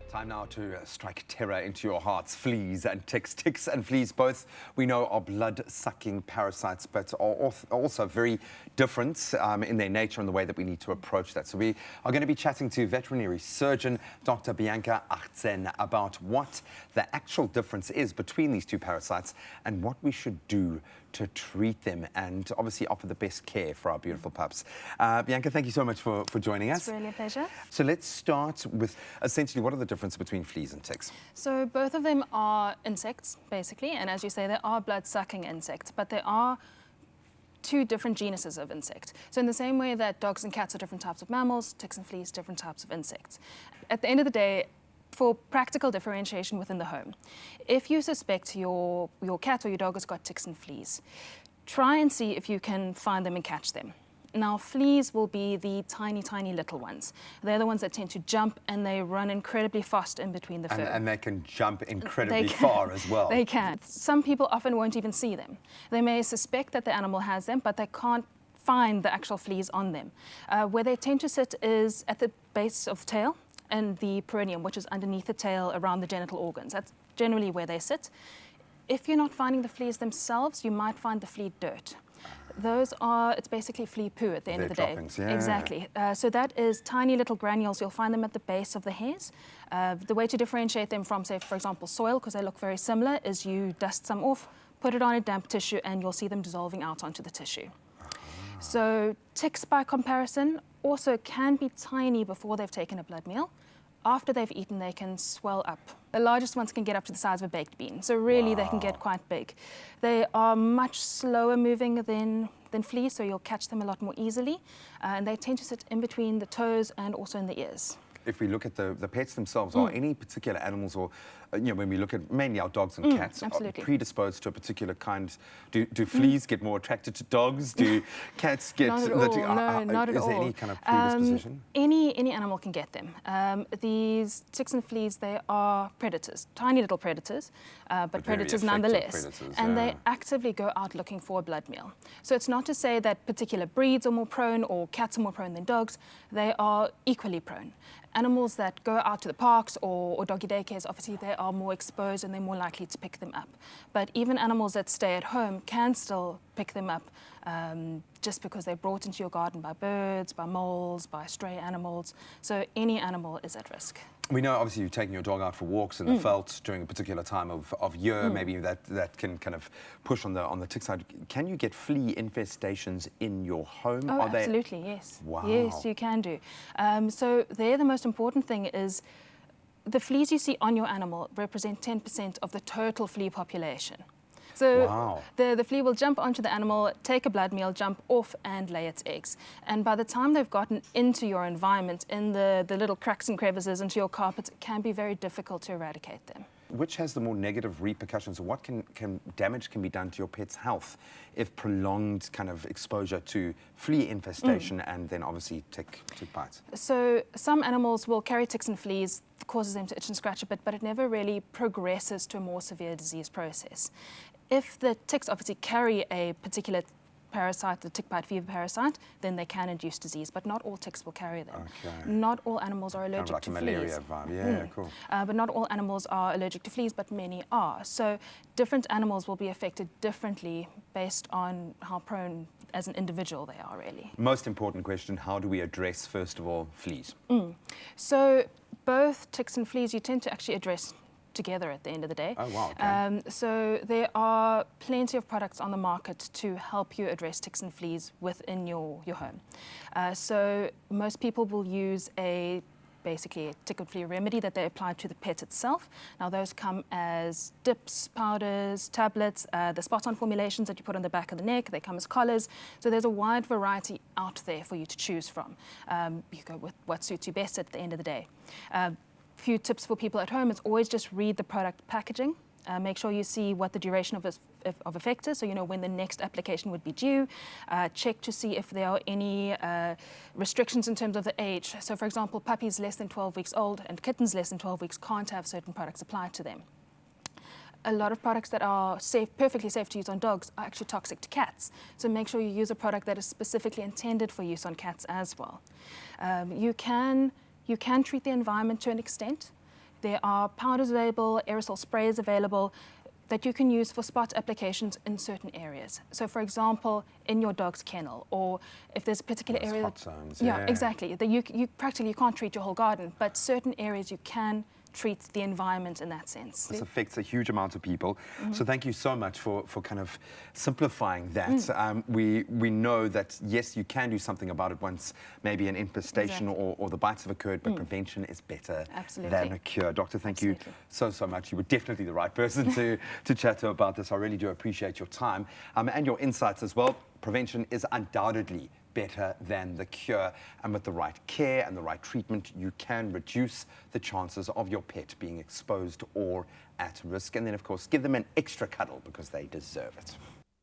Time now to strike terror into your hearts. Fleas and ticks. Ticks and fleas, both we know are blood-sucking parasites, but are also very different in their nature and the way that we need to approach that. So we are going to be chatting to veterinary surgeon Dr. Bianca Artsen about what the actual difference is between these two parasites and what we should do to treat them and obviously offer the best care for our beautiful pups. Bianca, thank you so much for joining us. It's really a pleasure. So let's start with essentially what are the differences between fleas and ticks? So both of them are insects, basically, and as you say, they are blood-sucking insects, but there are two different genuses of insect. So in the same way that dogs and cats are different types of mammals, ticks and fleas, different types of insects. At the end of the day, for practical differentiation within the home, if you suspect your cat or your dog has got ticks and fleas, try and see if you can find them and catch them. Now, fleas will be the tiny, tiny little ones. They're the ones that tend to jump and they run incredibly fast in between the fur. And they can jump incredibly far as well. They can. Some people often won't even see them. They may suspect that the animal has them, but they can't find the actual fleas on them. Where they tend to sit is at the base of the tail and the perineum, which is underneath the tail around the genital organs. That's generally where they sit. If you're not finding the fleas themselves, you might find the flea dirt. It's basically flea poo at the end of the day. Droppings, yeah. Exactly. So that is tiny little granules. You'll find them at the base of the hairs. The way to differentiate them from, say, for example, soil, because they look very similar, is you dust some off, put it on a damp tissue, and you'll see them dissolving out onto the tissue. So ticks, by comparison, also can be tiny before they've taken a blood meal. After they've eaten, they can swell up. The largest ones can get up to the size of a baked bean, so really they can get quite big. They are much slower moving than fleas, so you'll catch them a lot more easily, and they tend to sit in between the toes and also in the ears. If we look at the pets themselves, are any particular animals, or when we look at mainly our dogs and cats, are predisposed to a particular kind? Do fleas get more attracted to dogs? Do cats get? Not at all. No, not at all. Is there any kind of predisposition? Any animal can get them. These ticks and fleas, they are predators, tiny little predators, but predators nonetheless. And they actively go out looking for a blood meal. So it's not to say that particular breeds are more prone or cats are more prone than dogs. They are equally prone. Animals that go out to the parks or doggy daycares, obviously they are more exposed and they're more likely to pick them up. But even animals that stay at home can still pick them up just because they're brought into your garden by birds, by moles, by stray animals. So any animal is at risk. We know, obviously, you're taking your dog out for walks in the veldt during a particular time of year. Maybe that can kind of push on the tick side. Can you get flea infestations in your home? Oh, absolutely, yes. Wow. Yes, you can do. So there, the most important thing is the fleas you see on your animal represent 10% of the total flea population. So the flea will jump onto the animal, take a blood meal, jump off and lay its eggs. And by the time they've gotten into your environment, in the little cracks and crevices, into your carpets, it can be very difficult to eradicate them. Which has the more negative repercussions? What damage can be done to your pet's health if prolonged kind of exposure to flea infestation and then obviously tick bites? So some animals will carry ticks and fleas, causes them to itch and scratch a bit, but it never really progresses to a more severe disease process. If the ticks obviously carry a particular parasite, the tick bite fever parasite, then they can induce disease, but not all ticks will carry them. Okay. Not all animals are allergic to fleas. Kind of like a malaria vibe, yeah, cool. But not all animals are allergic to fleas, but many are. So different animals will be affected differently based on how prone as an individual they are, really. Most important question, how do we address, first of all, fleas? So both ticks and fleas you tend to actually address together at the end of the day. Oh, wow, okay. So there are plenty of products on the market to help you address ticks and fleas within your home. So most people will use basically a tick and flea remedy that they apply to the pet itself. Now those come as dips, powders, tablets, the spot-on formulations that you put on the back of the neck, they come as collars. So there's a wide variety out there for you to choose from. You go with what suits you best at the end of the day. Few tips for people at home is always just read the product packaging. Make sure you see what the duration of effect is, so you know when the next application would be due. Check to see if there are any restrictions in terms of the age. So for example, puppies less than 12 weeks old and kittens less than 12 weeks can't have certain products applied to them. A lot of products that are perfectly safe to use on dogs are actually toxic to cats. So make sure you use a product that is specifically intended for use on cats as well. You can treat the environment to an extent. There are powders available, aerosol sprays available that you can use for spot applications in certain areas. So for example, in your dog's kennel, or if there's a particular Those area hot zones, yeah, yeah. exactly. That you practically can't treat your whole garden, but certain areas you can treat the environment in that sense. This affects a huge amount of people. So thank you so much for kind of simplifying that. We know that, yes, you can do something about it once maybe an infestation or the bites have occurred, but prevention is better than a cure. Doctor, thank you so much. You were definitely the right person to chat to about this. I really do appreciate your time and your insights as well. Prevention is undoubtedly better than the cure, and with the right care and the right treatment, you can reduce the chances of your pet being exposed or at risk. And then, of course, give them an extra cuddle because they deserve it.